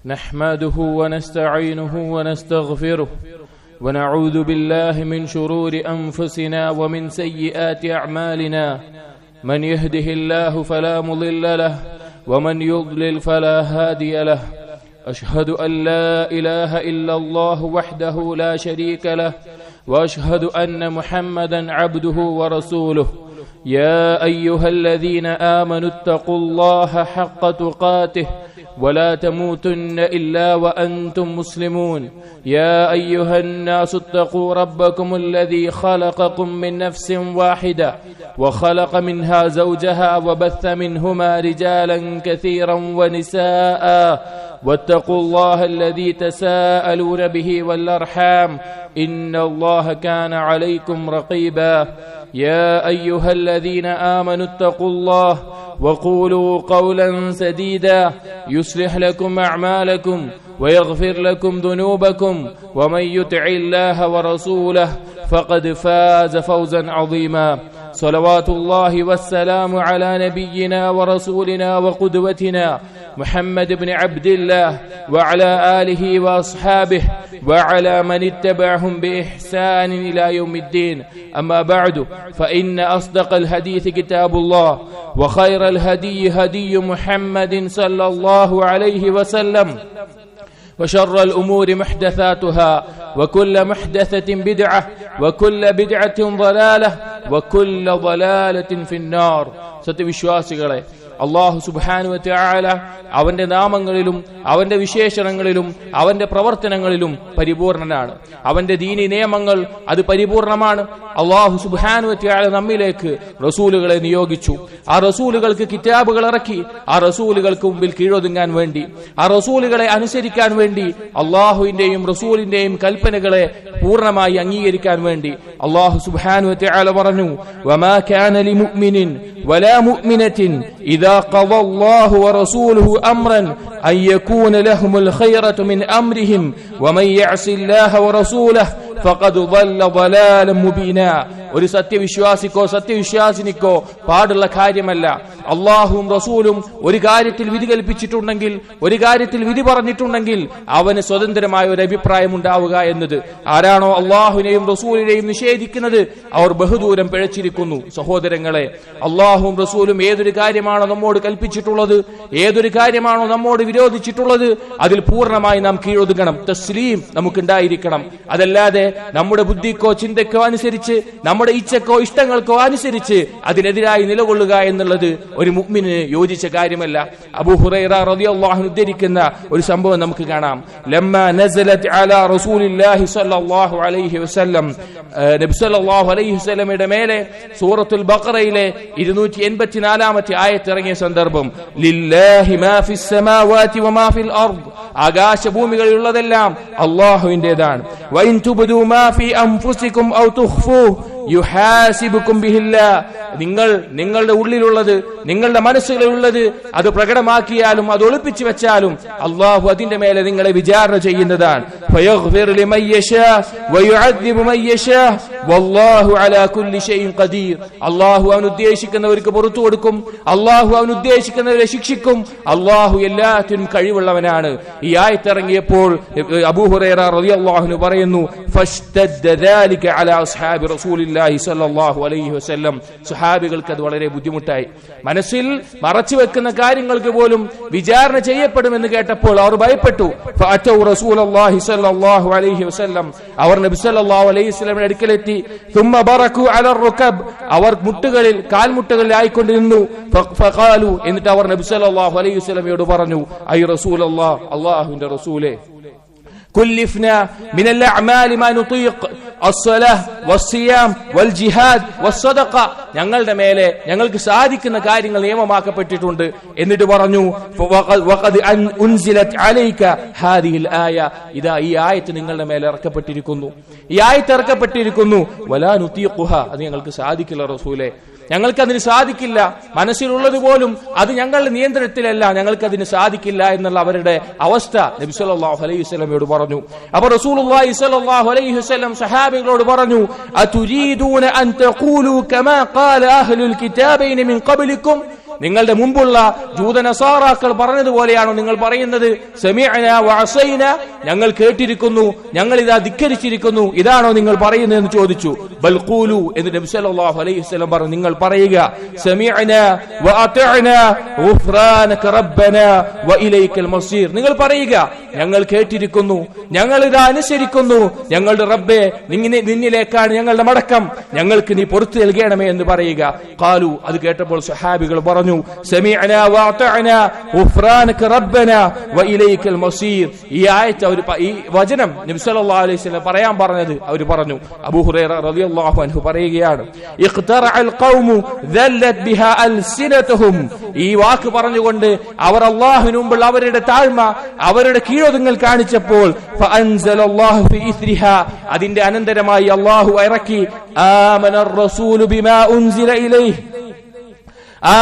نحمده ونستعينه ونستغفره ونعوذ بالله من شرور أنفسنا ومن سيئات أعمالنا من يهده الله فلا مضل له ومن يضلل فلا هادي له أشهد أن لا إله إلا الله وحده لا شريك له وأشهد أن محمدا عبده ورسوله يا أيها الذين آمنوا اتقوا الله حق تقاته ولا تموتن إلا وأنتم مسلمون يا أيها الناس اتقوا ربكم الذي خلقكم من نفس واحدة وخلق منها زوجها وبث منهما رجالا كثيرا ونساء واتقوا الله الذي تساءلون به والأرحام إن الله كان عليكم رقيبا يا أيها الذين آمنوا اتقوا الله وقولوا قولا سديدا يصلح لكم أعمالكم ويغفر لكم ذنوبكم ومن يطع الله ورسوله فقد فاز فوزا عظيما صلوات الله والسلام على نبينا ورسولنا وقدوتنا محمد بن عبد الله وعلى آله وأصحابه وعلى من اتبعهم بإحسان إلى يوم الدين أما بعد فإن أصدق الحديث كتاب الله وخير الهدي هدي محمد صلى الله عليه وسلم وشر الأمور محدثاتها وكل محدثة بدعة وكل بدعة ضلالة وكل ضلالة في النار സത്യവിശ്വാസികളെ അല്ലാഹു സുബ്ഹാനഹു വ തആല അവന്റെ നാമങ്ങളിലും അവന്റെ വിശേഷണങ്ങളിലും അവന്റെ പ്രവർത്തനങ്ങളിലും പരിപൂർണനാണ്. അവന്റെ ദീനി നിയമങ്ങൾ അത് പരിപൂർണമാണ്. അല്ലാഹു സുബ്ഹാനഹു വ തആല നമ്മിലേക്ക് റസൂലുകളെ നിയോഗിച്ചു. ആ റസൂലുകൾക്ക് കിതാബുകൾ ഇറക്കി. ആ റസൂലുകൾക്ക് മുമ്പിൽ കീഴൊതുങ്ങാൻ വേണ്ടി, ആ റസൂലുകളെ അനുസരിക്കാൻ വേണ്ടി, അല്ലാഹുവിന്റെയും റസൂലിന്റെയും കൽപ്പനകളെ പൂർണ്ണമായി അംഗീകരിക്കാൻ വേണ്ടി അല്ലാഹു സുബ്ഹാനഹു വ തആല പറഞ്ഞു, വമാ കാന ലിമുഅ്മിനിൻ വലാ മുഅ്മിനത്തിൻ ഇദാ ഖദല്ലാഹു വറസൂലുഹു അംറൻ അൻ യകൂന ലഹുമുൽ ഖൈറതു മിൻ അംരിഹിം വമൻ യഅസില്ലാഹ വറസൂലഹു ഫഖദ് ളല്ല ളലാലൻ മുബീനാ. ഒരു സത്യവിശ്വാസിക്കോ സത്യവിശ്വാസിനിക്കോ പാടുള്ള കാര്യമല്ല അല്ലാഹുവും റസൂലും ഒരു കാര്യത്തിൽ വിധി കൽപ്പിച്ചിട്ടുണ്ടെങ്കിൽ, ഒരു കാര്യത്തിൽ വിധി പറഞ്ഞിട്ടുണ്ടെങ്കിൽ അവന് സ്വതന്ത്രമായ ഒരു അഭിപ്രായം ഉണ്ടാവുക എന്നത്. ആരാണോ അല്ലാഹുവിനെയും റസൂലിനെയും നിഷേധിക്കുന്നത് അവർ ബഹുദൂരം പിഴച്ചിരിക്കുന്നു. സഹോദരങ്ങളെ, അല്ലാഹുവും റസൂലും ഏതൊരു കാര്യമാണോ നമ്മോട് കൽപ്പിച്ചിട്ടുള്ളത്, ഏതൊരു കാര്യമാണോ നമ്മോട് വിരോധിച്ചിട്ടുള്ളത്, അതിൽ പൂർണ്ണമായി നാം കീഴൊതുങ്ങണം. തസ്ലീം നമുക്കുണ്ടായിരിക്കണം. അതല്ലാതെ നമ്മുടെ ബുദ്ധിക്കോ ചിന്തക്കോ അനുസരിച്ച്, നമ്മുടെ ഇച്ഛക്കോ ഇഷ്ടങ്ങൾക്കോ അനുസരിച്ച് അതിനെതിരായി നിലകൊള്ളുക എന്നുള്ളത് ഒരു മുഅ്മിനിന് യോജിച്ച കാര്യമല്ല. അബൂ ഹുറൈറ റളിയല്ലാഹു അൻഹു ഉദ്ധരിക്കുന്ന ഒരു സംഭവം നമുക്ക് കാണാം. ലമ്മാ നസലത് അലാ റസൂലില്ലാഹി സ്വല്ലല്ലാഹു അലൈഹി വസല്ലം, നബി സ്വല്ലല്ലാഹു അലൈഹി വസല്ലമയുടെ മേലെ സൂറത്തുൽ ബഖറയിലെ 284ാമത്തെ ആയത്ത് ഇറങ്ങിയ സന്ദർഭം, ലില്ലാഹി മാ ഫിസ് സമാവാതി വമാ ഫിൽ അർദ്, ആകാശഭൂമികളിലുള്ളതെല്ലാം അല്ലാഹുവിന്റേതാണ്. വഇൻ തുബ്ദു മാ ഫീ അൻഫുസികും ഔ തുഖ്ഫൂഹു യുഹാസിബുകും ബിഹില്ലാ, നിങ്ങളുടെ ഉള്ളിലുള്ളത്, നിങ്ങളുടെ മനസ്സുകളിലുള്ളത് അത് പ്രകടമാക്കിയാലും അത് ഒളിപ്പിച്ചു വെച്ചാലും അല്ലാഹു അതിന്റെ മേലെ നിങ്ങളെ വിചാരണ ചെയ്യുന്നതാണ്. ഫയഗ്ഫിറു ലിമൻ യശാ വയുഅദ്ദിബു മൻ യശാ വല്ലാഹു അലാ കുല്ലി ഷൈഇൻ ഖദീർ. അല്ലാഹു അവൻ ഉദ്ദേശിക്കുന്നവർക്ക് പുറത്തു കൊടുക്കും, അല്ലാഹു അവൻ ഉദ്ദേശിക്കുന്നവരെ ശിക്ഷിക്കും. അല്ലാഹു എല്ലാത്തിനും കഴിവുള്ളവനാണ്. ഈ ആയത്ത് ഇറങ്ങിയപ്പോൾ അബൂ ഹുറൈറ റളിയല്ലാഹു അൻഹു പറയുന്നു, ഫശ്തദ്ദ ദാലിക അലാ അസ്ഹാബി റസൂലില്ലാഹി സ്വല്ലല്ലാഹു അലൈഹി വസല്ലം, സ്വഹാബികൾക്ക് അത് വളരെ ബുദ്ധിമുട്ടായി. മനസ്സിൽ മറച്ചു വെക്കുന്ന കാര്യങ്ങൾക്ക് പോലും വിചാരണ ചെയ്യപ്പെടുമെന്ന് കേട്ടപ്പോൾ അവർ ഭയപ്പെട്ടു. ഫഅതൗ റസൂലുള്ളാഹി സ്വല്ലല്ലാഹു അലൈഹി വസല്ലം, അവർ നബി സ്വല്ലല്ലാഹു അലൈഹി വസല്ലമയുടെ അടുക്കലെത്തി. തുമ്മ ബറകു അലർ റുകബ്, അവർ മുട്ടുകളിൽ കാൽമുട്ടുകളിൽ ആയിക്കൊണ്ടിരുന്നു. ഫഖാലു, എന്നിട്ട് അവർ നബി സ്വല്ലല്ലാഹു അലൈഹി വസല്ലമയോട് പറഞ്ഞു, ഐ റസൂലല്ലാഹ്, അല്ലാഹുവിന്റെ റസൂലേ, കുല്ലിഫ്നാ മിനൽ അഅമാലി മാ നുതീഖ് അസ്സലാഹ് വസ്സിയാം വൽജിഹാദ് വസ്സദഖ, ഞങ്ങളുടെ മേലെ ഞങ്ങൾക്ക് സാധിക്കുന്ന കാര്യങ്ങൾ നിയമമാക്കപ്പെട്ടിട്ടുണ്ട്. എന്നിട്ട് പറഞ്ഞു, വഖദ് ഉൻസിലത് അലൈക ഹാദിഹിൽ ആയ, ഇതാ ഈ ആയത്ത് നിങ്ങളുടെ മേലെ ഇറക്കപ്പെട്ടിരിക്കുന്നു, ഈ ആയത്ത് ഇറക്കപ്പെട്ടിരിക്കുന്നു. വലാ നുതീഖുഹ, അത് ഞങ്ങൾക്ക് സാധിക്കില്ല റസൂലേ, ഞങ്ങൾക്കതിന് സാധിക്കില്ല. മനസ്സിലുള്ളത് പോലും അത് ഞങ്ങളുടെ നിയന്ത്രണത്തിലല്ല, ഞങ്ങൾക്കതിന് സാധിക്കില്ല എന്നുള്ള അവരുടെ അവസ്ഥ നബി സല്ലല്ലാഹു അലൈഹി വസല്ലമയോട് പറഞ്ഞു. അപ്പോൾ റസൂലുള്ളാഹി സ്വല്ലല്ലാഹു അലൈഹി വസല്ലം സഹാബികളോട് പറഞ്ഞു, അതുരീദൂന അൻ തഖൂലു കമാ ഖാല അഹ്ലുൽ കിതാബൈന മിൻ ഖബ്ലിക്കും, നിങ്ങളുടെ മുമ്പുള്ള ജൂതനസാറാക്കൾ പറഞ്ഞതുപോലെയാണോ നിങ്ങൾ പറയുന്നത്? സമീഅനാ വഅസൈനാ, ഞങ്ങൾ കേട്ടിരിക്കുന്നു, ഞങ്ങൾ ഇതാ ധിക്കരിച്ചിരിക്കുന്നു, ഇതാണോ നിങ്ങൾ പറയുന്നതെന്ന് ചോദിച്ചു. ബൽ ഖൂലു എന്ന് നബി സല്ലല്ലാഹു അലൈഹി വസല്ലം പറഞ്ഞു, നിങ്ങൾ പറയുക സമീഅനാ വഅതഅനാ ഗുഫ്രാനക റബ്ബനാ വഇലൈക്കൽ മസീർ. നിങ്ങൾ പറയുക ഞങ്ങൾ കേട്ടിരിക്കുന്നു, ഞങ്ങൾ ഇതാ അനുസരിക്കുന്നു, ഞങ്ങളുടെ റബ്ബേ നിന്നിലേക്കാണ് ഞങ്ങളുടെ മടക്കം, ഞങ്ങൾക്ക് നീ പുറത്തു നൽകണമേ എന്ന് പറയുക. ഖാലു, അത് കേട്ടപ്പോൾ സ്വഹാബികൾ പറഞ്ഞു സമീഅനാ വഅതഅനാ ഗുഫ്രാനക റബ്ബനാ വഇലൈക്കൽ മസീർ. ഈ ആയത്ത് ഈ വചനം നബി സല്ലല്ലാഹു അലൈഹി വസല്ലം പറയാൻ പറഞ്ഞത് അവർ പറഞ്ഞു. അബൂ ഹുറൈറ റളിയല്ലാഹു അൻഹു പറയുകയാണ്, ഇഖ്തറഅൽ ഖൗമു ദല്ലത് ബിഹാ അൽസിനതുഹും. ഈ വാക്ക് പറഞ്ഞുകൊണ്ട് അവർ അല്ലാഹുവിന് മുമ്പിൽ അവരുടെ താഴ്മ, അവരുടെ കീഴൊതുങ്ങൽ കാണിച്ചപ്പോൾ ഫഅൻസലല്ലാഹു ഫീ ഇസ്രിഹാ, അതിന്റെ അനന്തരമായി അല്ലാഹു ഇറക്കി ആമനർ റസൂലു ബിമാ ഉൻസില ഇലൈഹി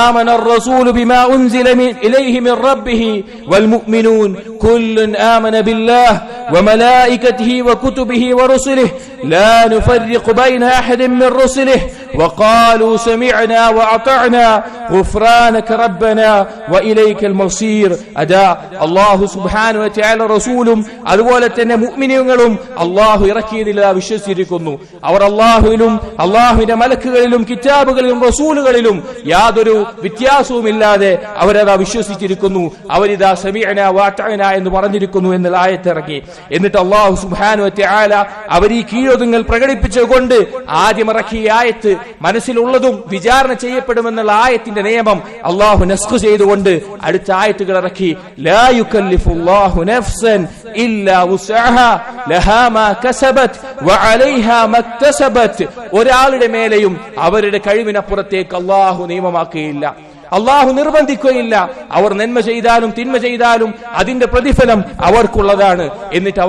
آمن الرسول بما أنزل إليه من ربه والمؤمنون كل آمن بالله وملائكته وكتبه ورسله لا نفرق بين أحد من رسله وقالوا سمعنا وأطعنا غفرانك ربنا وإليك المصير. أداء الله سبحانه وتعالى رسولهم അതുപോലെ തന്നെ മുഅ്മിനീങ്ങളും അല്ലാഹു ഇറക്കിയതിൽ വിശ്വസിച്ചിരിക്കുന്നു. അവർ അല്ലാഹുവിലും അല്ലാഹുവിന്റെ മലക്കുകളിലും കിതാബുകളിലും റസൂലുകളിലും യാതൊരു വ്യത്യാസവുമില്ലാതെ അവരതാ വിശ്വസിച്ചിരിക്കുന്നു. അവരിതാ സമീഅനാ വഅതഅനാ എന്ന് പറഞ്ഞിരിക്കുന്നു എന്നുള്ള ആയത്ത് ഇറക്കി. എന്നിട്ട് അല്ലാഹു സുബ്ഹാനഹു വ തആല അവർ ഈ കീഴൊതുങ്ങൽ പ്രകടിപ്പിച്ചുകൊണ്ട് ആദ്യം ഇറക്കിയ ആയത്ത് മനസ്സിലുള്ളതും വിചാരണ ചെയ്യപ്പെടുമെന്നുള്ള ആയത്തിന്റെ നിയമം അല്ലാഹു നസ്ഖ് ചെയ്തുകൊണ്ട് അടുത്ത ആയത്തുകൾ ഇറക്കി. ലാ യുകല്ലിഫുല്ലാഹു നഫ്സൻ ഇല്ലാ വുസ്അഹാ ലഹാ മാ കസബത് വഅലൈഹാ മക്തസബത്. ഒരാളുടെ മേലെയും അവരുടെ കഴിവിനപ്പുറത്തേക്ക് അല്ലാഹു നിയമമാക്കുകയില്ല, അള്ളാഹു നിർബന്ധിക്കുകയില്ല. അവർ നന്മ ചെയ്താലും തിന്മ ചെയ്താലും അതിന്റെ പ്രതിഫലം അവർക്കുള്ളതാണ്. എന്നിട്ട്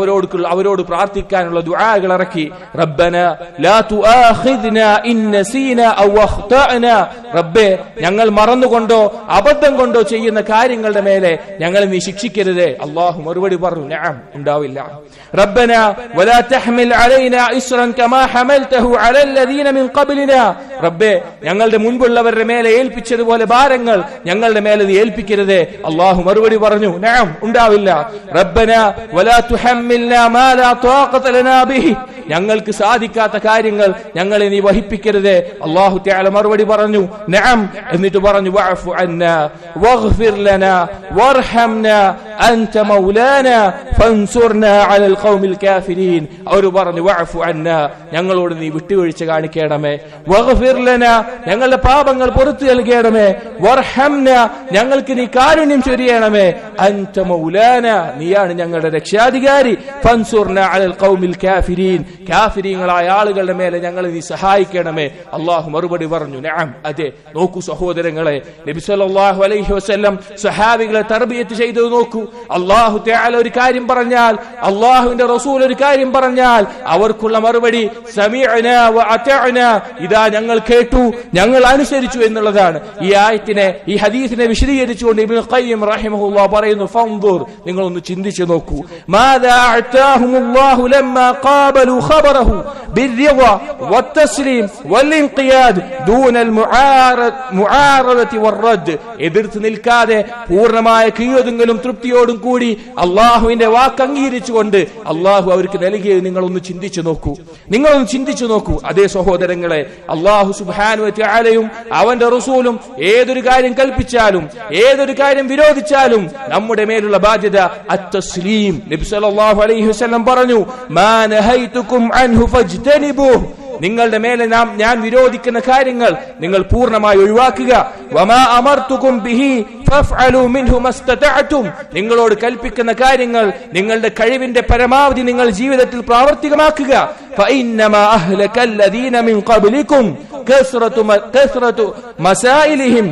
അവരോട് പ്രാർത്ഥിക്കാനുള്ള ദുആകൾ ഇറക്കി. റബ്ബനാ ലാ തുആഖിദ്നാ ഇൻ നസീനാ ഔ അഖ്തഅനാ. റബ്ബേ, ഞങ്ങൾ മറന്നുകൊണ്ടോ അബദ്ധം കൊണ്ടോ ചെയ്യുന്ന കാര്യങ്ങളുടെ മേലെ ഞങ്ങളെ നീ ശിക്ഷിക്കരുതേ. അള്ളാഹു മറുപടി പറഞ്ഞു, നഅം, ഉണ്ടാവില്ല. റബ്ബനാ വലാ തഹ്മിൽ അലൈനാ ഇസ്റൻ കമാ ഹമൽതഹു അലൽ ലദീന മിൻ ഖബ്ലിനാ. റബ്ബേ, ഞങ്ങളുടെ മുൻപുള്ളവരുടെ മേലെ ഏൽപ്പിച്ചതുപോലെ ഭാരങ്ങൾ ഞങ്ങളുടെ മേലെ നീ ഏൽപ്പിക്കരുതേ. അല്ലാഹു മറുപടി പറഞ്ഞു, നഅം, ഉണ്ടാവില്ല. റബ്ബനാ വലാ തുഹമ്മിൽനാ മാ ലാ ത്വാഖത ലനാ ബിഹി. ഞങ്ങൾക്ക് സാധിക്കാത്ത കാര്യങ്ങൾ ഞങ്ങളെ നീ വഹിപ്പിക്കരുതേ. അല്ലാഹു തആല മറുപടി പറഞ്ഞു, നഅം. എന്നിട്ട് പറഞ്ഞു, വഅഫു അന്നാ വഗ്ഫിർ ലനാ വർഹംനാ അൻത മൗലാനാ ഫൻസുർനാ അലൽ ഖൗമിൽ കാഫിരീൻ. അവർ പറഞ്ഞു, വഅഫു അന്നാ, ഞങ്ങളോട് നീ വിട്ടുവീഴ്ച കാണിക്കണമേ. വഗ്ഫിർ ലനാ, ഞങ്ങളുടെ പാപങ്ങൾ പുറത്തു നൽകണമേ. വർഹംനാ, ഞങ്ങൾക്ക് നീ കാരുണ്യം ചൊരിയണമേ. അൻത മൗലാനാ, നീയാണ് ഞങ്ങളുടെ രക്ഷാധികാരി. ഫൻസുർനാ അലൽ ഖൗമിൽ കാഫിരീൻ, കാഫിരീങ്ങളായ ആളുകളുടെ മേലെ ഞങ്ങളെ നീ സഹായിക്കണമേ. അല്ലാഹു മറുപടി പറഞ്ഞു, നഅം, അതെ. നോക്കൂ സഹോദരങ്ങളെ, നബി സല്ലല്ലാഹു അലൈഹി വസല്ലം സഹാബികളെ തർബിയത്ത് ചെയ്തത് നോക്കൂ. അല്ലാഹു തആല ഒരു കാര്യം പറഞ്ഞാൽ, അല്ലാഹുവിന്റെ റസൂൽ ഒരു കാര്യം പറഞ്ഞാൽ അവർക്കുള്ള മറുപടി സമീഅനാ വഅതഅനാ, ഇതാ ഞങ്ങൾ കേട്ടു, ഞങ്ങൾ അനുസരിച്ചു എന്നുള്ളതാണ്. ഈ ആയത്തിനെ, ഈ ഹദീസിനെ വിശദീകരിച്ചുകൊണ്ട് ഇബ്നു ഖയ്യിം റഹിമഹുല്ലാഹ് പറയുന്നു, ഫൻദുർ, നിങ്ങൾ ഒന്ന് ചിന്തിച്ചു നോക്കൂ. മാദാ അഅതാഹുമുല്ലാഹു ലമ്മാ ഖാബലു ഖബറഹു ബിർരിദാ വത്തസ്ലീം വൽഇൻഖിയാദ് ദൂനൽ മുആറദതി വറദ്ദ്. എതിർത്ത് നിൽക്കാതെ പൂർണ്ണമായ കീഴൊതുങ്ങലും തൃപ്തിയോടും കൂടി അല്ലാഹുവിന്റെ വാക്ക് അംഗീകരിച്ചുകൊണ്ട് അല്ലാഹു അവർക്ക് നൽകിയത് നിങ്ങളൊന്ന് ചിന്തിച്ചു നോക്കൂ, നിങ്ങളൊന്ന് ചിന്തിച്ചു നോക്കൂ. അതേ സഹോദരങ്ങളെ, അല്ലാഹു സുബ്ഹാനഹു വ തആലയും അവന്റെ റസൂലും ഏതൊരു കാര്യം കൽപ്പിച്ചാലും ഏതൊരു കാര്യം വിരോധിച്ചാലും നമ്മുടെ മേലുള്ള ബാധ്യത അത്തസ്ലീം. നബി സല്ലല്ലാഹു അലൈഹി വസല്ലം പറഞ്ഞു, മാ നഹൈതുകും അൻഹു ഫജ്തനിബൂഹ്. നിങ്ങളുടെ മേലെ ഞാൻ വിരോധിക്കുന്ന കാര്യങ്ങൾ നിങ്ങൾ പൂർണ്ണമായി ഒഴിവാക്കുക. വമാ അമർതുകും ബിഹി ഫഫ്അലൂ മിൻഹു മസ്തതഅതും. നിങ്ങളോട് കൽപ്പിക്കുന്ന കാര്യങ്ങൾ നിങ്ങളുടെ കഴിവിന്റെ പരമാവധി നിങ്ങൾ ജീവിതത്തിൽ പ്രാവർത്തികമാക്കുക. ഫഇന്നമാ അഹ്ലകല്ലദീന മിൻ ഖബ്ലികും കസ്റതു മസായിലിഹിം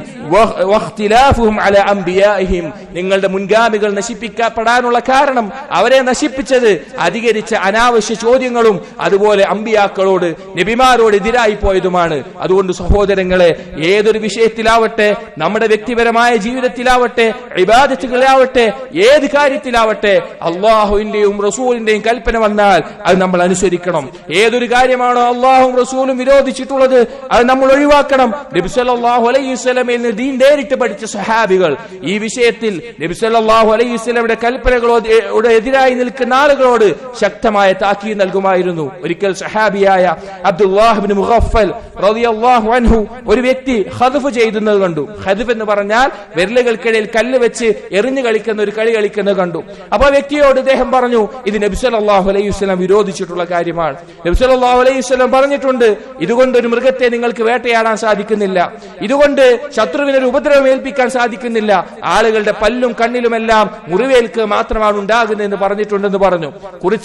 വഖ്തിലാഫുഹും അലാ അംബിയാഇഹിം. നിങ്ങളുടെ മുൻഗാമികൾ നശിപ്പിക്കപ്പെടാനുള്ള കാരണം അവരെ നശിപ്പിച്ചത് അധികരിച്ച അനാവശ്യ ചോദ്യങ്ങളും അതുപോലെ അമ്പിയാക്കളോട് നബിമാരോട് എതിരായി പോയതുമാണ്. അതുകൊണ്ട് സഹോദരങ്ങളെ, ഏതൊരു വിഷയത്തിലാവട്ടെ, നമ്മുടെ വ്യക്തിപരമായ ജീവിതത്തിലാവട്ടെ, ഇബാദത്തുകളിലാവട്ടെ, ഏത് കാര്യത്തിലാവട്ടെ, അള്ളാഹുവിന്റെയും റസൂലിന്റെയും കൽപ്പന വന്നാൽ അത് നമ്മൾ അനുസരിക്കണം. ഏതൊരു കാര്യമാണോ അള്ളാഹും റസൂലും വിരോധിച്ചിട്ടുള്ളത് അത് നമ്മൾ ഒഴിവാക്കണം. നബി സല്ലല്ലാഹു അലൈഹി വസല്ലമയിൽ നിന്ന് ദീൻ നേരിട്ട് പഠിച്ച സ്വഹാബികൾ ഈ വിഷയത്തിൽ നബി സല്ലല്ലാഹു അലൈഹി വസല്ലമയുടെ കൽപ്പനകളോട് എതിരായി നിൽക്കുന്ന ആളുകളോട് ശക്തമായ താക്കീത് നൽകുമായിരുന്നു. ഒരിക്കൽ സ്വഹാബിയായ അബ്ദുല്ലാഹ് ഇബ്നു മുഗഫൽ റളിയല്ലാഹു അൻഹു ഒരു വ്യക്തി ഖദ്ഫ് ചെയ്യുന്നത് കണ്ടു. ഖദ്ഫ് എന്ന് പറഞ്ഞാൽ വിരലുകൾക്കിടയിൽ കല്ല് വെച്ച് എറിഞ്ഞു കളിക്കുന്ന ഒരു കളി കളിക്കുന്നത് കണ്ടു. അപ്പോൾ വ്യക്തിയോട് അദ്ദേഹം പറഞ്ഞു, ഇത് നബി സല്ലല്ലാഹു അലൈഹി വസല്ലം വിരോധിച്ചിട്ടുള്ള കാര്യമാണ്. നബി സല്ലല്ലാഹു അലൈഹി വസല്ലം പറഞ്ഞിട്ടുണ്ട്, ഇതുകൊണ്ട് ഒരു മൃഗത്തെ നിങ്ങൾക്ക് വേട്ടയാടാൻ സാധിക്കുന്നില്ല, ഇതുകൊണ്ട് ശത്രുവിനൊരു ഉപദ്രവം ഏൽപ്പിക്കാൻ സാധിക്കുന്നില്ല, ആളുകളുടെ പല്ലും കണ്ണിലുമെല്ലാം മുറിവേൽക്കുക മാത്രമാണ് ഉണ്ടാകുന്നതെന്ന് പറഞ്ഞിട്ടുണ്ടെന്ന് പറഞ്ഞു.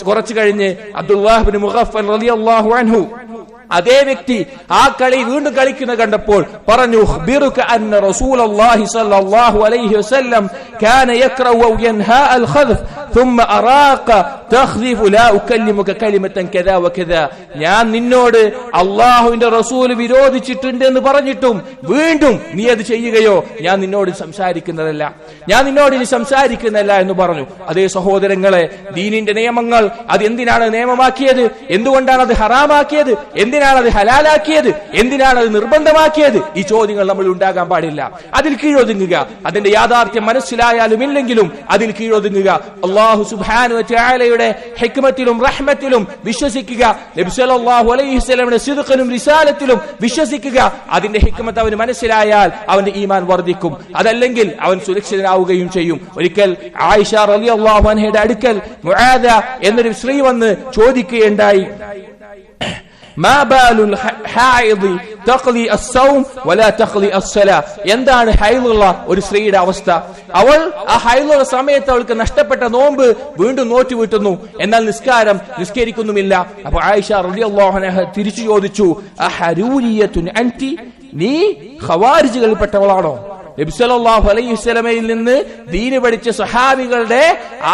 കുറച്ചു കഴിഞ്ഞ് അബ്ദുല്ലാഹ് ഇബ്നു മുഗഫൽ റളിയല്ലാഹു അൻഹു അതേ വ്യക്തി ആ കളി വീണ്ടും കളിക്കുന്ന കണ്ടപ്പോൾ പറഞ്ഞു, ഖുബിറുക അന്ന റസൂലുള്ളാഹി സ്വല്ലല്ലാഹു അലൈഹി വസല്ലം കാന യക്റഹു യൻഹാ അൽ ഖദ്ഫ് ثم അറാക തഖ്ദിഫു ലാ ഉകല്ലിമുക കലിമതൻ കദാ വകദാ. ഞാൻ നിന്നോട് അല്ലാഹുവിന്റെ റസൂൽ വിരോധിച്ചിട്ടുണ്ട് എന്ന് പറഞ്ഞിട്ടും വീണ്ടും നീ അത് ചെയ്യുകയോ, ഞാൻ നിന്നോട് സംസാരിക്കുന്നതല്ല, ഞാൻ നിന്നോട് ഇനി സംസാരിക്കുന്നതല്ല എന്ന് പറഞ്ഞു. അതേ സഹോദരങ്ങളെ, ദീനിന്റെ നിയമങ്ങൾ അത് എന്തിനാണ് നിയമമാക്കിയത്, എന്തുകൊണ്ടാണ് അത് ഹറാമാക്കിയത്, എന്തിനാണ് അത് ഹലാലാക്കിയത്, എന്തിനാണ് അത് നിർബന്ധമാക്കിയത്, ഈ ചോദ്യങ്ങൾ നമ്മൾ ഉണ്ടാകാൻ പാടില്ല. അതിൽ കീഴൊതുങ്ങുക, അതിന്റെ യാഥാർത്ഥ്യം മനസ്സിലായാലും ഇല്ലെങ്കിലും അതിൽ കീഴൊതുങ്ങുക. അല്ലാഹു സുബ്ഹാനഹു വ തആലയുടെ ഹിക്മത്തിലും റഹ്മത്തിലും വിശ്വസിക്കുക, നബി സല്ലല്ലാഹു അലൈഹി വസല്ലമയുടെ സിദ്ഖിലും റിസാലത്തിലും വിശ്വസിക്കുക. അതിന്റെ ഹിക്മത്ത് അവന് മനസ്സിലായാൽ അവന്റെ ഈമാൻ വർദ്ധിക്കും, അതല്ലെങ്കിൽ അവൻ സുരക്ഷിതനാവുകയും ചെയ്യും. ഒരിക്കൽ ആയിഷ റളിയല്ലാഹു അൻഹയുടെ അടുക്കൽ മുആദ എന്നൊരു സ്ത്രീ വന്ന് ചോദിക്കുകയുണ്ടായി, എന്താണ് ഹൈലുള്ള ഒരു സ്ത്രീയുടെ അവസ്ഥ? അവൾ ആ ഹൈലുള്ള സമയത്ത് അവൾക്ക് നഷ്ടപ്പെട്ട നോമ്പ് വീണ്ടും നോറ്റ് വീട്ടുന്നു, എന്നാൽ നിസ്കാരം നിസ്കരിക്കുന്നുമില്ല. അപ്പൊ ആയിഷ റളിയല്ലാഹു അൻഹ തിരിച്ചു ചോദിച്ചു, അഹരൂരിയത്തുൻ അൻതി, നീ ഖവാരിജുകളിൽപ്പെട്ടവളാണോ? നബി സല്ലല്ലാഹു അലൈഹി വസല്ലമയിൽ നിന്ന് ദീന് പഠിച്ച സ്വഹാബികളുടെ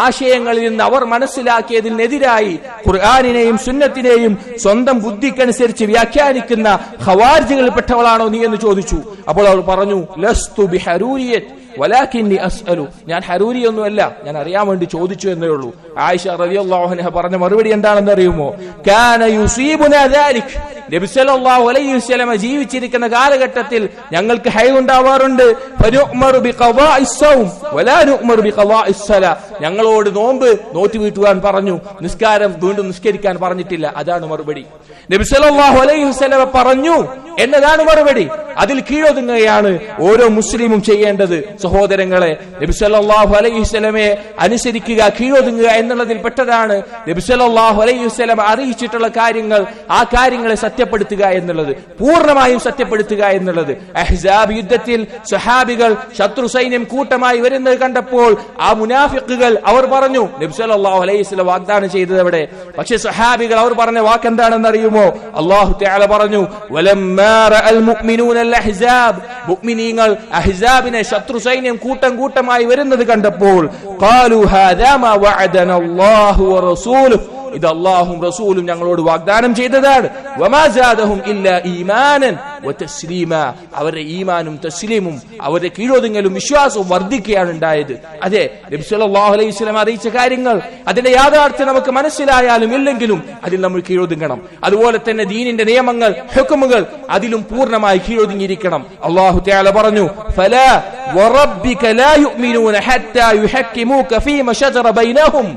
ആശയങ്ങളിൽ നിന്ന് അവർ മനസ്സിലാക്കിയതിനെതിരായി ഖുർആനിനെയും സുന്നത്തിനെയും സ്വന്തം ബുദ്ധിക്കനുസരിച്ച് വ്യാഖ്യാനിക്കുന്ന ഖവാരിജുകളിൽപ്പെട്ടവളാണോ നീ എന്ന് ചോദിച്ചു. അപ്പോൾ അവർ പറഞ്ഞു, ലസ്തു ബിഹരൂരിയത്ത് വലാകിന്നി അസ്അലു, ഞാൻ ഹരൂരിയൊന്നുമല്ല, ഞാൻ അറിയാൻ വേണ്ടി ചോദിച്ചു എന്നേ ഉള്ളൂ. ആയിഷ റളിയല്ലാഹു അൻഹ പറഞ്ഞ മറുപടി എന്താണെന്ന് അറിയുമോ? കാന യുസീബുനാ ദാലിക്, നബി സല്ലല്ലാഹു അലൈഹി വസല്ലം ജീവിച്ചിരിക്കുന്ന കാലഘട്ടത്തിൽ ഞങ്ങൾക്ക് ഹൈദ് ഉണ്ടാവാറുണ്ട്. ഫനുഅ്മറു ബിഖദാഇസ് സൗം വലാ നുഅ്മറു ബിഖദാഇസ് സലാ, ഞങ്ങളോട് നോമ്പ് നോറ്റ് വീട്ടുവാൻ പറഞ്ഞു, നിസ്കാരം വീണ്ടും നിസ്കരിക്കാൻ പറഞ്ഞിട്ടില്ല. അതാണ് മറുപടി. നബി സല്ലല്ലാഹു അലൈഹി വസല്ലം പറഞ്ഞു എന്നതാണ് മറുപടി. അതിൽ കീഴൊതുങ്ങുകയാണ് ഓരോ മുസ്ലിമും ചെയ്യേണ്ടത്. സഹോദരങ്ങളെ, നബി സല്ലല്ലാഹു അലൈഹി വസല്ലമയെ അനുസരിക്കുക, കീഴൊതുങ്ങുക എന്നുള്ളതിൽ പെട്ടതാണ് നബി സല്ലല്ലാഹു അലൈഹി വസല്ലം അറിയിച്ചിട്ടുള്ള കാര്യങ്ങൾ, ആ കാര്യങ്ങളെ സത്യപ്പെടുത്തുക എന്നുള്ളത്, പൂർണ്ണമായും സത്യപ്പെടുത്തുക എന്നുള്ളത്. അഹ്സാബ് യുദ്ധത്തിൽ സ്വഹാബികൾ ശത്രു സൈന്യം കൂട്ടമായി വരുന്നത് കണ്ടപ്പോൾ ആ മുനാഫിഖുകൾ അവർ പറഞ്ഞു, നബി സല്ലല്ലാഹു അലൈഹി വസല്ലം വാഗ്ദാനം ചെയ്തത് എവിടെ? പക്ഷേ സ്വഹാബികൾ അവർ പറഞ്ഞ വാക്ക് എന്താണെന്ന് അറിയുമോ? അല്ലാഹു തആല പറഞ്ഞു, വലമ്മാ റഅൽ മുഅ്മിനൂന അൽ അഹ്സാബ്, മുഅ്മിനീങ്ങൾ അഹ്സാബിനെ ശത്രു സൈന്യം കൂട്ടം കൂട്ടമായി വരുന്നത് കണ്ടപ്പോൾ ഖാലു ഹാദാ മാ വഅദന അല്ലാഹു വ റസൂലുഹു, ഇത് അല്ലാഹും റസൂലും ഞങ്ങളോട് വാഗ്ദാനം ചെയ്തതാണ്. വമാ സാദഹും ഇല്ലാ ഈമാനൻ വതസ്ലീമാ, അവരുടെ ഈമാനും തസ്ലീമും അവരുടെ കീഴൊതുങ്ങലും വിശ്വാസവും വർദ്ധിക്കുകയാണ് ഉണ്ടായത്. അതെ, നബി സല്ലല്ലാഹു അലൈഹി വസല്ലം അറിയിച്ച കാര്യങ്ങൾ അതിന്റെ യാഥാർത്ഥ്യം നമുക്ക് മനസ്സിലായാലും ഇല്ലെങ്കിലും അതിൽ നമ്മൾ കീഴൊതുങ്ങണം. അതുപോലെ തന്നെ ദീനിന്റെ നിയമങ്ങൾ, ഹുക്മുകൾ അതിലും പൂർണ്ണമായി കീഴൊതുങ്ങിയിരിക്കണം. അല്ലാഹു തആല പറഞ്ഞു, ഫലാ വറബ്ബിക ലാ യുഅ്മിനൂന ഹത്താ യുഹക്കിമൂക ഫീമാ ശജറ ബൈനഹും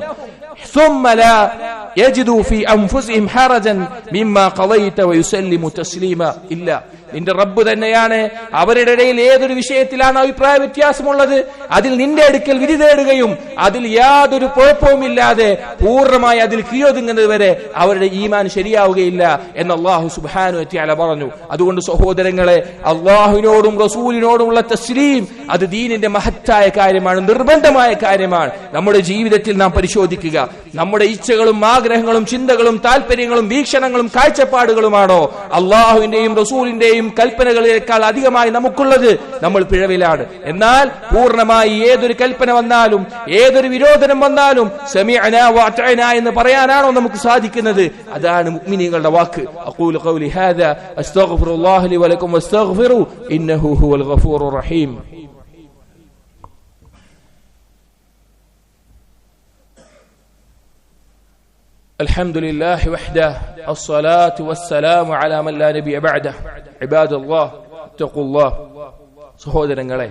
ثم لا يجدوا في أنفسهم حرجا مما قضيت ويسلموا تسليما. إلا നിന്റെ റബ്ബ് തന്നെയാണ് അവരുടെ ഇടയിൽ ഏതൊരു വിഷയത്തിലാണ് അഭിപ്രായ വ്യത്യാസമുള്ളത് അതിൽ നിന്റെ അടുക്കൽ വിധി തേടുകയും അതിൽ യാതൊരു കുഴപ്പവുമില്ലാതെ പൂർണ്ണമായി അതിൽ കീഴൊതുങ്ങുന്നത് വരെ അവരുടെ ഈമാൻ ശരിയാവുകയില്ല എന്ന് അല്ലാഹു സുബ്ഹാനഹു വ തആല പറഞ്ഞു. അതുകൊണ്ട് സഹോദരങ്ങളെ, അല്ലാഹുവിനോടും റസൂലിനോടുമുള്ള തസ്ലീം അത് ദീനിന്റെ മഹത്തായ കാര്യമാണ്, നിർബന്ധമായ കാര്യമാണ്. നമ്മുടെ ജീവിതത്തിൽ നാം പരിശോധിക്കുക, നമ്മുടെ ഇച്ഛകളും ആഗ്രഹങ്ങളും ചിന്തകളും താല്പര്യങ്ങളും വീക്ഷണങ്ങളും കാഴ്ചപ്പാടുകളുമാണോ അല്ലാഹുവിന്റെയും റസൂലിന്റെയും കൽപ്പനകളേക്കാൾ അധികമായി നമുക്കുള്ളത്? നമ്മൾ പിഴവിലാണ്. എന്നാൽ പൂർണ്ണമായി ഏതൊരു കൽപ്പന വന്നാലും ഏതൊരു വിരോധനം വന്നാലും സമിഅനാ വഅതഅനാ എന്ന് പറയാനാണോ നമുക്ക് സാധിക്കുന്നത്? അതാണ് മുഅ്മിനീങ്ങളുടെ വാക്ക്. അഖൂലു ഖൗലി ഹാദാ അസ്തഗ്ഫിറുല്ലാഹ ലി വലക്കും വസ്തഗ്ഫിറു ഇന്നഹു ഹുവൽ ഗഫൂറുർ റഹീം. الحمد لله وحده അസ്സലാത്തു വസ്സലാമു അലാ മൻ ലാ നബിയ ബഅദഹു. ഇബാദല്ലാഹ് തഖുല്ലാഹ്. സഹോദരങ്ങളെ,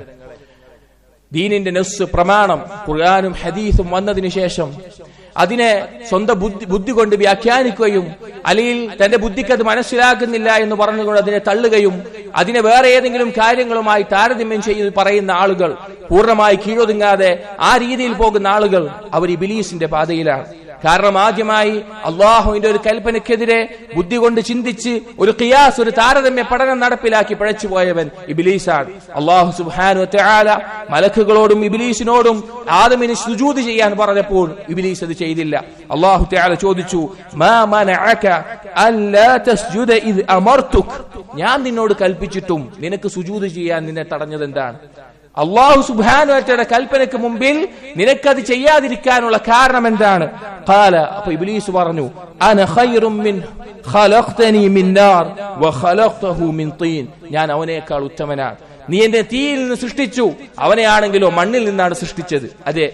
ദീനിന്റെ നസ്സ് പ്രമാണം ഖുർആനും ഹദീസും വന്നതിന് ശേഷം അതിനെ സ്വന്തം ബുദ്ധി കൊണ്ട് വ്യാഖ്യാനിക്കുകയും അല്ലെങ്കിൽ തന്റെ ബുദ്ധിക്ക് അത് മനസ്സിലാക്കുന്നില്ല എന്ന് പറഞ്ഞുകൊണ്ട് അതിനെ തള്ളുകയും അതിനെ വേറെ ഏതെങ്കിലും കാര്യങ്ങളുമായി താരതമ്യം ചെയ്ത് പറയുന്ന ആളുകൾ, പൂർണ്ണമായി കീഴൊതുങ്ങാതെ ആ രീതിയിൽ പോകുന്ന ആളുകൾ, അവർ ഇബ്ലീസിന്റെ പാതയിലാണ്. കാരണം ആദ്യമായി അള്ളാഹുവിന്റെ ഒരു കൽപ്പനയ്ക്കെതിരെ ബുദ്ധി കൊണ്ട് ചിന്തിച്ച് ഒരു ഖിയാസ്, ഒരു താരതമ്യ പഠനം നടപ്പിലാക്കി പിഴച്ചുപോയവൻ ഇബ്ലീസാണ്. അള്ളാഹു സുബ്ഹാനഹു വ തആല മലക്കുകളോടും ഇബ്ലീസിനോടും ആദമിന് സുജൂദ് ചെയ്യാൻ പറഞ്ഞപ്പോൾ ഇബ്ലീസ് അത് ചെയ്തില്ല. അള്ളാഹു തആല ചോദിച്ചു, മാ മനഅക അല്ലാ തസ്ജുദ ഇദ് അമർതുക, ഞാൻ നിന്നോട് കൽപ്പിച്ചിട്ടും നിനക്ക് സുജൂദ് ചെയ്യാൻ നിന്നെ തടഞ്ഞത് എന്താണ്? അള്ളാഹു സുബ്ഹാനഹു വ തആല കൽപ്പനയ്ക്ക് മുമ്പിൽ നിനക്കത് ചെയ്യാതിരിക്കാനുള്ള കാരണം എന്താണ്? ഖാല, അപ്പോൾ ഇബ്ലീസ് പറഞ്ഞു, അന ഖൈറും മിൻഹു ഖലഖ്തനി മിൻ നാർ വ ഖലഖ്തഹു മിൻ തീൻ, ഞാൻ അവനേക്കാൾ ഉത്തമനാണ്. നീ എന്നെ തീയിൽ നിന്ന് സൃഷ്ടിച്ചു, അവനെയാണെങ്കിലോ മണ്ണിൽ നിന്നാണ് സൃഷ്ടിച്ചത്. അതെ,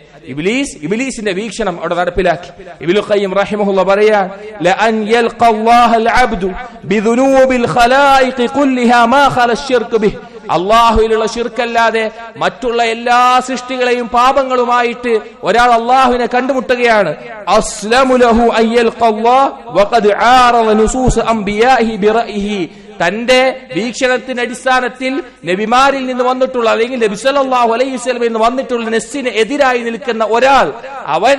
ഇബ്ലീസിന്റെ വീക്ഷണം അവിടെ നടപ്പിലാക്കി. ഇബ്നുൽ ഖയ്യിം റഹിമഹുല്ലാഹ് പറയാൻ, ലഅൻ യൽഖല്ലാഹൽ അബ്ദു ബിദുനൂബിൽ ഖലായിഖി കുല്ലിഹാ മാ ഖല അശ്ശിർക്ക് ബിഹി, അള്ളാഹുവിലുള്ള ശിർക്കല്ലാതെ മറ്റുള്ള എല്ലാ സൃഷ്ടികളെയും പാപങ്ങളുമായിട്ട് ഒരാൾ അള്ളാഹുവിനെ കണ്ടുമുട്ടുകയാണ്. അസ്ലമു ലഹു അയ്യൽഖല്ലാഹ് വഖദ് ആറദ നുസൂസ് അംബിയാഇഹി ബിറഅയിഹി, തന്റെ വീക്ഷണത്തിന്റെ അടിസ്ഥാനത്തിൽ നബിമാരിൽ നിന്ന് വന്നിട്ടുള്ള അല്ലെങ്കിൽ നബി സല്ലല്ലാഹു അലൈഹി വസല്ലമയിൽ നിന്ന് വന്നിട്ടുള്ള നസ്സിന് എതിരായി നിൽക്കുന്ന ഒരാൾ, അവൻ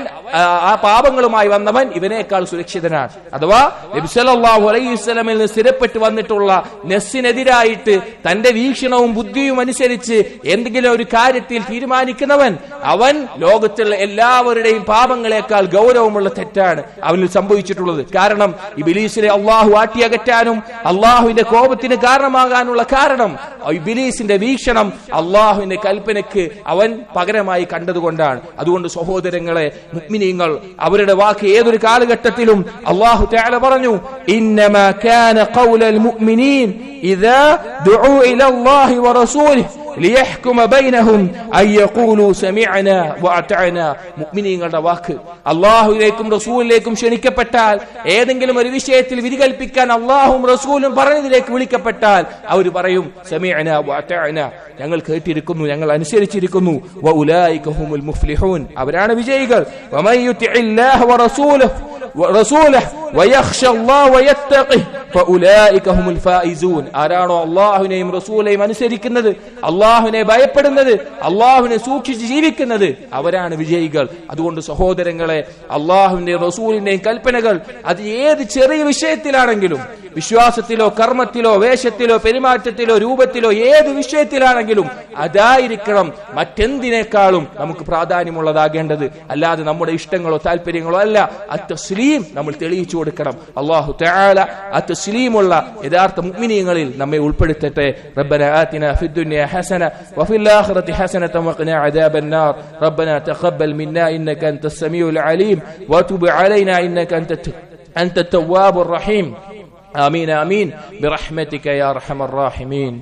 ആ പാപങ്ങളുമായി വന്നവൻ ഇവനേക്കാൾ സുരക്ഷിതനാണ്. അഥവാ നബി സല്ലല്ലാഹു അലൈഹി വസല്ലമയിൽ നിന്ന് സ്ഥിരപ്പെട്ട് വന്നിട്ടുള്ള നസ്സിനെതിരായിട്ട് തന്റെ വീക്ഷണവും ബുദ്ധിയും അനുസരിച്ച് എന്തെങ്കിലും ഒരു കാര്യത്തിൽ തീരുമാനിക്കുന്നവൻ, അവൻ ലോകത്തുള്ള എല്ലാവരുടെയും പാപങ്ങളെക്കാൾ ഗൗരവമുള്ള തെറ്റാണ് അവനിൽ സംഭവിച്ചിട്ടുള്ളത്. കാരണം ഇബ്ലീസിനെ അള്ളാഹു ആട്ടിയകറ്റാനും അള്ളാഹുവിന്റെ കോപത്തിന് കാരണമാകാനുള്ള കാരണം ഇബ്ലീസിന്റെ വീക്ഷണം അള്ളാഹുവിന്റെ കൽപ്പനയ്ക്ക് അവൻ പകരമായി കണ്ടതുകൊണ്ടാണ്. അതുകൊണ്ട് സഹോദരങ്ങളെ, മുഅ്മിനീങ്ങൾ അവരുടെ വാക്ക് ഏതൊരു കാലഘട്ടത്തിലും അള്ളാഹു തആല പറഞ്ഞു, ഇന്നമാ കാന ഖൗലൽ മുഅ്മിനീൻ ഇദാ ദുഉ ഇലല്ലാഹി വറസൂലിഹി ലിയഹ്കുമ ബൈനഹും അൻ യഖൂലു സമീഅന വഅതഅന. മുഅ്മിനീങ്ങളുടെ വാക്ക് അല്ലാഹുവിലേക്കും റസൂലിലേക്കും ക്ഷണിക്കപ്പെട്ടാൽ, ഏതെങ്കിലും ഒരു വിഷയത്തിൽ വിധി കൽപ്പിക്കാൻ അല്ലാഹുവും റസൂലും പറഞ്ഞതിലേക്ക് വിളിക്കപ്പെട്ടാൽ അവർ പറയും സമീഅന വഅതഅന, ഞങ്ങൾ കേട്ടിരിക്കുന്നു, ഞങ്ങൾ അനുസരിച്ചിരിക്കുന്നു. വഉലൈക ഹുമുൽ മുഫ്ലിഹൂൻ, അവരാണ് വിജയികൾ. വമൻ യുതിഇല്ലാഹ വറസൂലഹു വയഖ്ശല്ലാഹ വയത്തഖി ഫഉലൈക ഹുമുൽ ഫായിസൂൻ. ആരാണോ അല്ലാഹുവിനെയും റസൂലിനെയും അനുസരിക്കുന്നത്, അള്ളാഹുവിനെ ഭയപ്പെടുന്നത്, അള്ളാഹുവിനെ സൂക്ഷിച്ച് ജീവിക്കുന്നത്, അവരാണ് വിജയികൾ. അതുകൊണ്ട് സഹോദരങ്ങളെ, അള്ളാഹുവിന്റെയും റസൂലിന്റെയും കൽപ്പനകൾ അത് ഏത് ചെറിയ വിഷയത്തിലാണെങ്കിലും, വിശ്വാസത്തിലോ കർമ്മത്തിലോ വേഷത്തിലോ പെരുമാറ്റത്തിലോ രൂപത്തിലോ ഏത് വിഷയത്തിലാണെങ്കിലും അതായിരിക്കണം മറ്റെന്തിനേക്കാളും നമുക്ക് പ്രാധാന്യമുള്ളതാകേണ്ടത്. അല്ലാതെ നമ്മുടെ ഇഷ്ടങ്ങളോ താല്പര്യങ്ങളോ അല്ല. അത്തസ്ലീം നമ്മൾ തെളിയിച്ചു കൊടുക്കണം. അല്ലാഹു തആല അത്തസ്ലീമുള്ള യഥാർത്ഥ മുഅ്മിനീങ്ങളിൽ നമ്മെ ഉൾപ്പെടുത്തട്ടെ. റബ്ബനാ ആതിനാ ഫിദ്ദുനിയ ഹസന വഫിൽ ആഖിറതി ഹസനത വഖിനാ അദാബന്നാർ. റബ്ബനാ തഖബ്ബൽ മിന്നാ ഇന്നക അൻതസ് സമീഉൽ അലീം വതുബ് അലൈനാ ഇന്നക അൻത التواب الرحيم. آمين آمين برحمتك يا أرحم الراحمين.